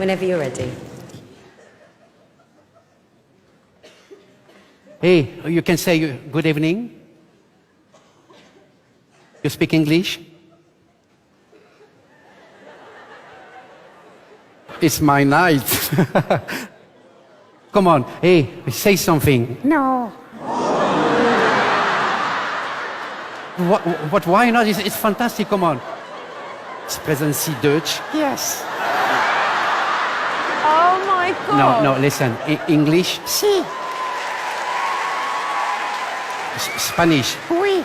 whenever you're ready. Hey, you can say good evening. You speak English? It's my night. Come on, hey, say something. No. What, why not? It's fantastic, come on. Sprechen Sie Deutsch? Yes. Oh my God. No, listen. English? Si. Spanish? Oui.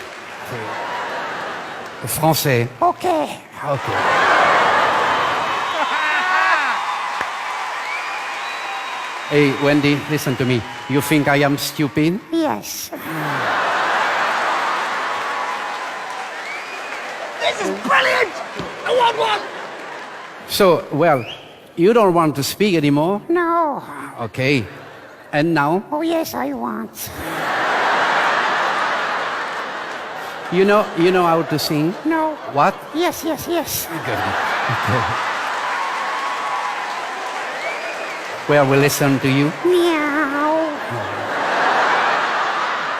Français? Okay. Okay. Hey, Wendy, listen to me. You think I am stupid? Yes. This is brilliant! I want one! So, well, you don't want to speak anymore? No. Okay. And now? Oh, yes, I want. You know how to sing? No. What? Yes, yes, yes. Good. Okay. Well, we listen to you. Meow.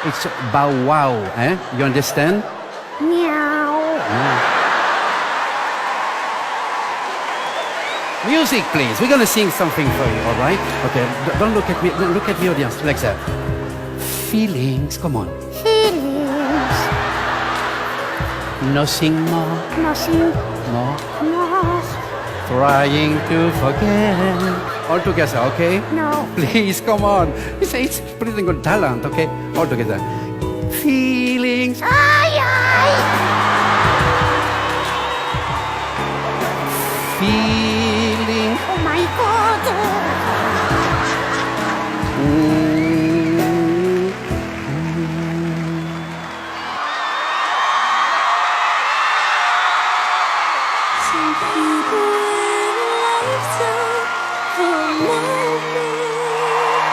It's bow wow, eh? You understand? Meow. Music, please. We're gonna sing something for you, all right? Okay. Don't look at me. Don't look at the audience like that. Feelings. Come on. Feelings. Nothing more. Nothing More. more. Trying to forget. All together, okay? No. Please, come on. It's pretty good talent, okay? All together. Feelings. Ay, ay. Feelings. Oh, my God. Some people in a lifetime for a moment like this.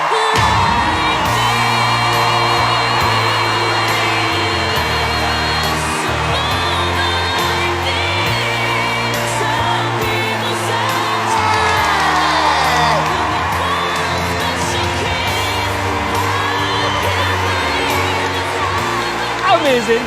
Some people sometimes special kiss. Amazing!